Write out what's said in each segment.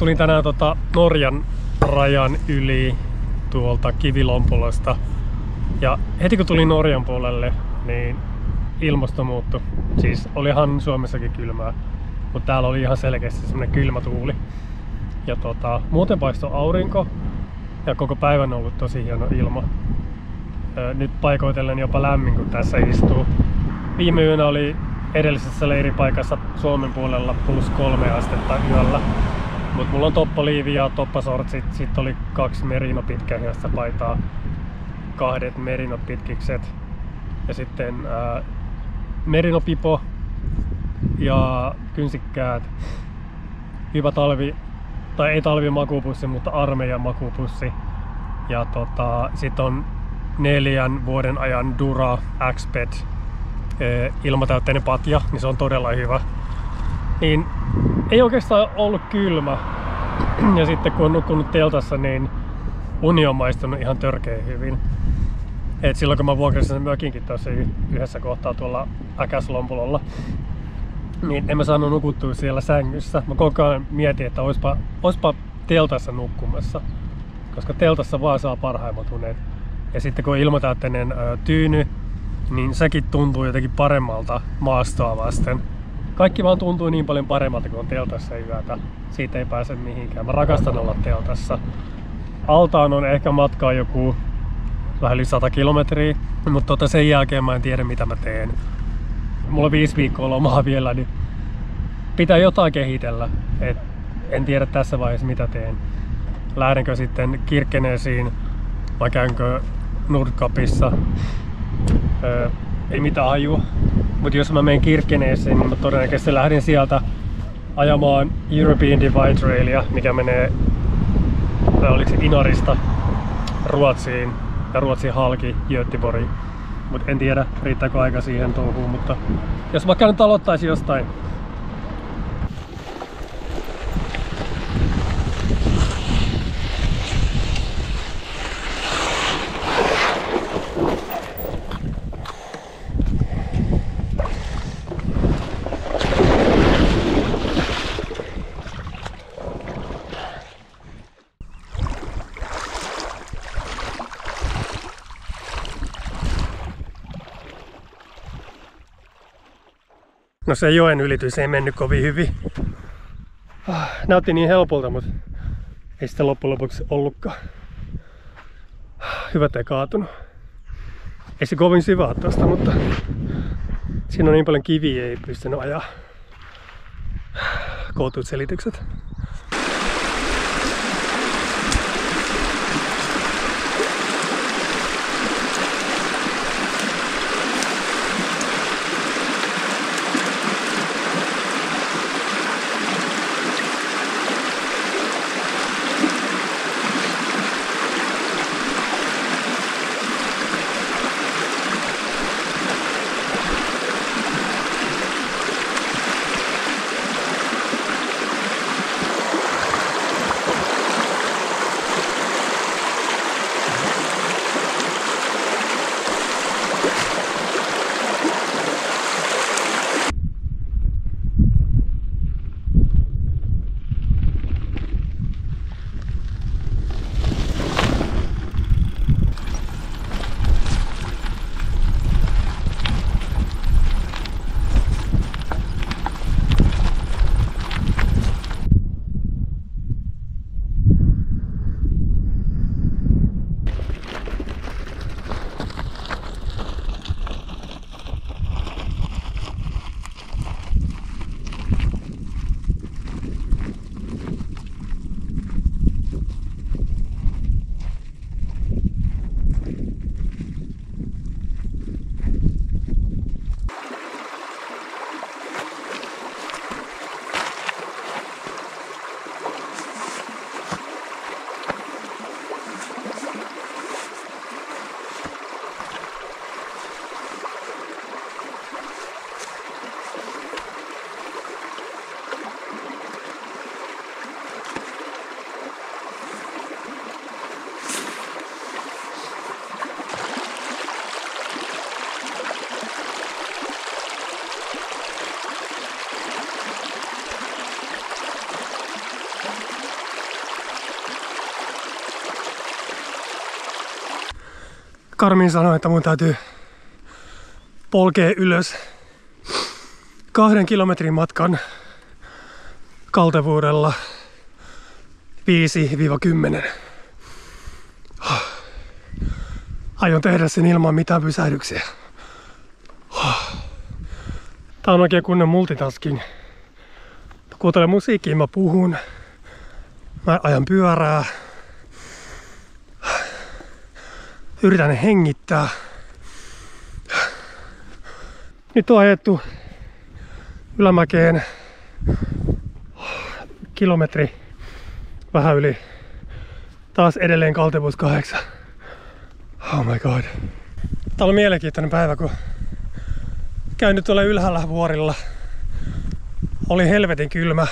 tulin tänään Norjan rajan yli tuolta Kivilompolosta. Ja heti kun tulin Norjan puolelle, niin ilmasto muuttui. Siis olihan Suomessakin kylmää, mutta täällä oli ihan selkeästi semmonen kylmä tuuli. Ja muuten paistoi aurinko ja koko päivän on ollut tosi hieno ilma. Nyt paikoitellen jopa lämmin, kun tässä istuu. Viime yönä oli edellisessä leiripaikassa Suomen puolella +3 astetta yöllä. Mut mulla on toppoliivi ja toppasortsit, sit oli 2 merino-pitkähiästä paitaa, 2 merino-pitkikset ja sitten merino-pipo ja kynsikkäät. Hyvä talvi, tai ei talvimakupussi, mutta armeijan makupussi. Ja sit on 4 vuoden ajan Dura X-Ped ilmatäytteinen patja, niin se on todella hyvä. Niin ei oikeastaan ollut kylmä. Ja sitten kun on nukkunut teltassa, niin uni on maistunut ihan törkeä hyvin. Et silloin kun mä vuokrasin sen mökinkin tuossa yhdessä kohtaa tuolla Äkäslompololla, niin en mä saanut nukuttua siellä sängyssä. Mä koko ajan mietin, että oispa teltassa nukkumassa. Koska teltassa vaan saa parhaimmat unet. Ja sitten kun on ilmatäytteinen tyyny, niin sekin tuntuu jotenkin paremmalta maastoa vasten. Kaikki vaan tuntuu niin paljon paremmalta, kun on teltassa yötä. Siitä ei pääse mihinkään. Mä rakastan olla teltassa. Altaan on ehkä matkaa joku vähän yli 100 kilometriä, mutta sen jälkeen mä en tiedä mitä mä teen. Mulla on 5 viikkoa lomaa vielä, niin pitää jotain kehitellä. En tiedä tässä vaiheessa mitä teen. Lähdenkö sitten Kirkeneesiin vai käynkö Nordkapissa? Ei mitään hajua. Mutta jos mä menen Kirkeneesiin, niin mä todennäköisesti lähden sieltä ajamaan European Divide Railia, mikä menee oliko se Inarista Ruotsiin ja Ruotsin halki Göteborgiin. Mut en tiedä riittääkö aika siihen touhuun, mutta jos vaikka nyt aloittaisi jostain. No se joen ylitys ei mennyt kovin hyvin. Näytti niin helpolta, mutta ei sitä loppujen lopuksi ollutkaan. Hyvä, ettei kaatunut. Ei se kovin syvää tosta, mutta siinä on niin paljon kiviä, ei pystynyt ajaa. Kootut selitykset. Karmin sanoi, että mun täytyy polkea ylös 2 kilometrin matkan kaltevuudella 5-10. Aion tehdä sen ilman mitään pysähdyksiä. Tää on oikein kunnon multitasking. Mä kuuntelen musiikkia, mä puhun. Mä ajan pyörää. Yritän hengittää. Nyt on ajettu ylämäkeen kilometri vähän yli. Taas edelleen kaltevuus 8. Oh my god. Tää on mielenkiintoinen päivä, kun käyn nyt tuolla ylhäällä vuorilla. Oli helvetin kylmä.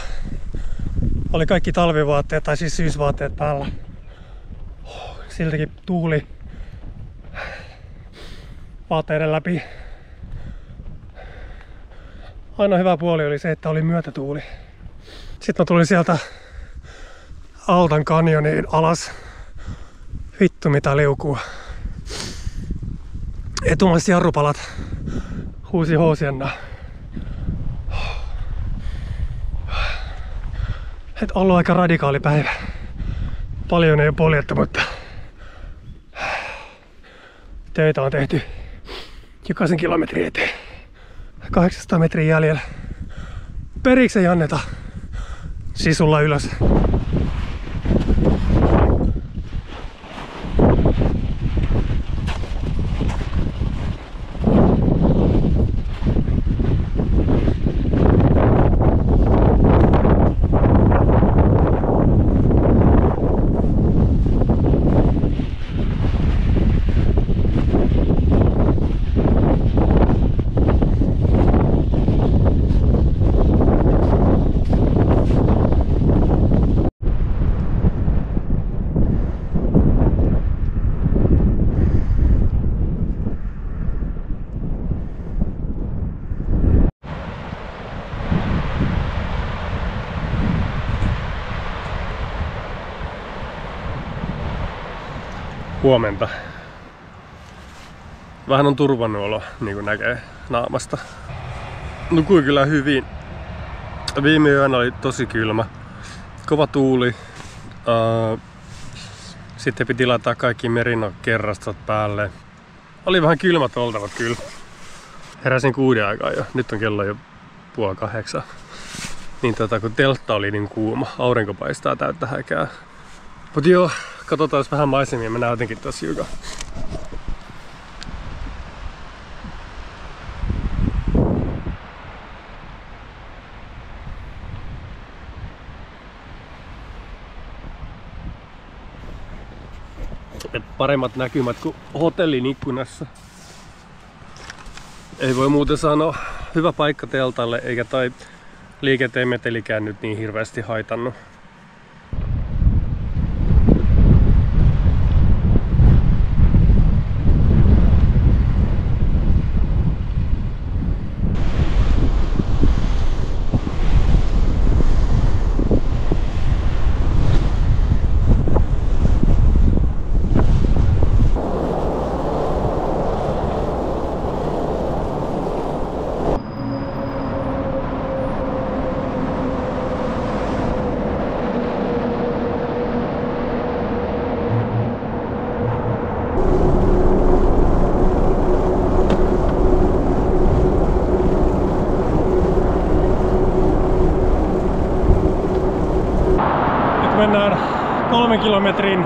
Oli kaikki talvivaatteet tai siis syysvaatteet päällä. Siltikin tuuli vaatteiden läpi. Ainoa hyvä puoli oli se, että oli myötätuuli. Sitten mä tulin sieltä Altan kanjoniin alas. Vittu mitä liukuu. Etumaiset jarrupalat huusi hoosienna. Et ollut aika radikaali päivä. Paljon ei ole poljettu, mutta töitä on tehty jokaisen kilometrin eteen. 800 metriä jäljellä. Periksi ei anneta. Sisulla ylös. Huomenta. Vähän on turvannut olo, niin kuin näkee naamasta. Nukui kyllä hyvin. Viime yönä oli tosi kylmä. Kova tuuli. Sitten piti laittaa kaikki merinokerrastot päälle. Oli vähän kylmät oltavat kyllä. Heräsin 6 aikaa jo. Nyt on kello jo 7:30. Niin kun teltta oli niin kuuma. Aurinko paistaa täyttä häkää. Mut joo, katsotaan vähän maisemia. Mä näytinkin tossa hiukan. Paremmat näkymät kuin hotellin ikkunassa. Ei voi muuten sanoa. Hyvä paikka teltalle, eikä toi liikenteen metelikään nyt niin hirveästi haitannut. Mennään 3 kilometrin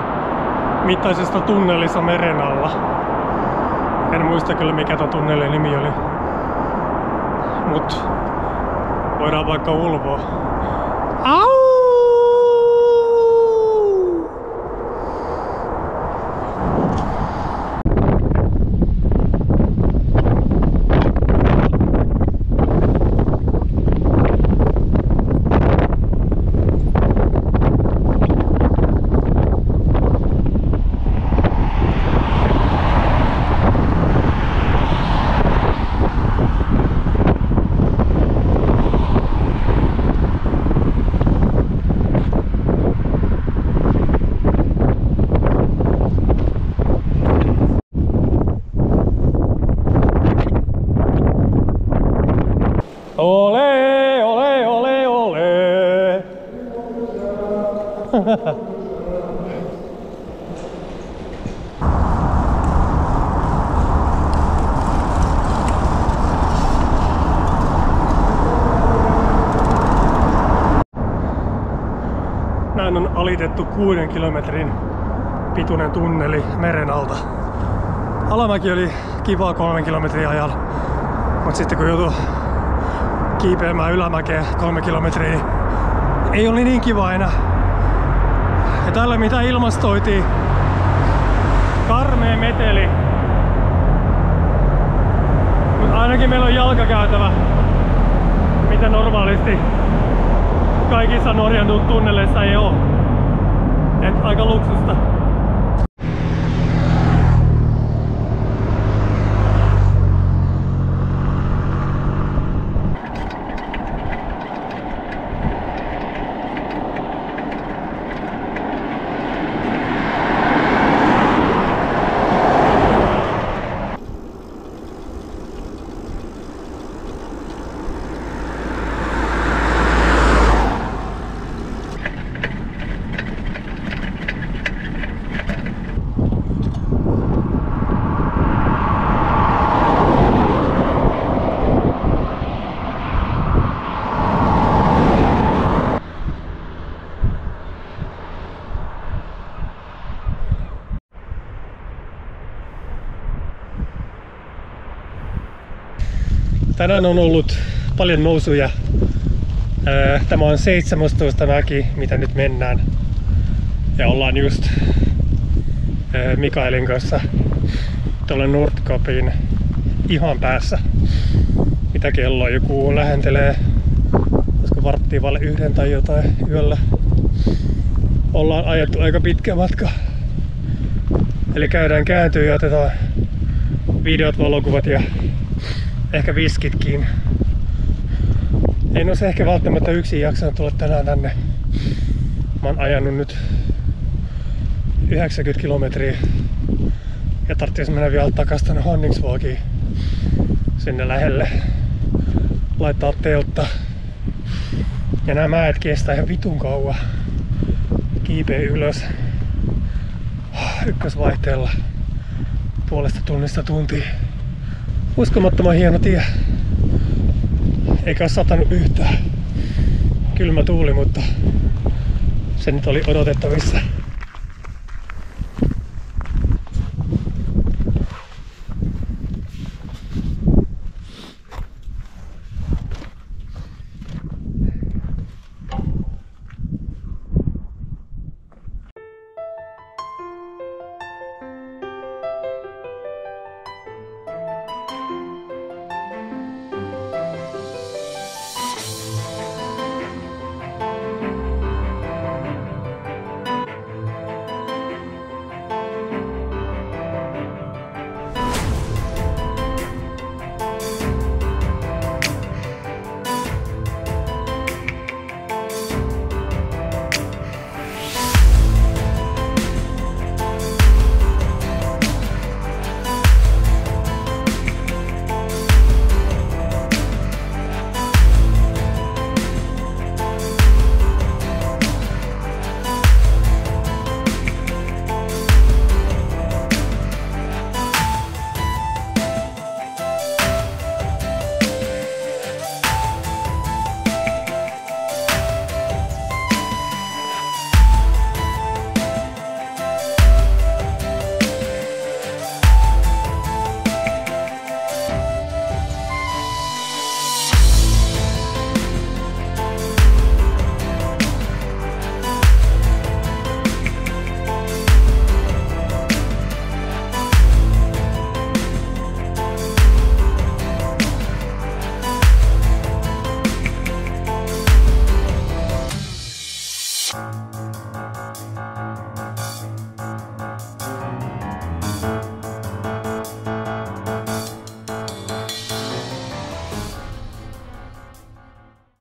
mittaisesta tunnelissa meren alla. En muista kyllä mikä ton tunnelin nimi oli. Mut voidaan vaikka ulvoa. Au! Näin on alitettu 6 kilometrin pituinen tunneli meren alta. Alamäki oli kivaa 3 kilometrin ajan, mutta sitten kun joutui kiipeämään ylämäkeä 3 kilometriä, niin ei oli niin kiva enää. Ja tällä mitä ilmastoitiin, karmea meteli. Mutta ainakin meillä on jalkakäytävä, mitä normaalisti kaikissa Norjan tunneleissa ei oo. Et aika luksusta. Tänään on ollut paljon nousuja. Tämä on 17 mäki, mitä nyt mennään. Ja ollaan just Mikaelin kanssa tuolla Nordkapin ihan päässä. Mitä kello joku lähentelee, olisiko 1:15 tai jotain yöllä. Ollaan ajettu aika pitkä matka. Eli käydään kääntyä ja otetaan videot, valokuvat ja ehkä viskitkin. En olisi ehkä välttämättä yksin jaksanut tulla tänään tänne. Mä oon ajanut nyt 90 kilometriä ja tarvitsisi mennä vielä takaisin tänne Honningsvågiin sinne lähelle. Laittaa teltta. Ja nämä mäet kestää ihan vitun kauan. Kiipeä ylös ykkösvaihteella puolesta tunnista tuntiin. Uskomattoman hieno tie. Eikä ole satanut yhtään. Kylmä tuuli, mutta se nyt oli odotettavissa.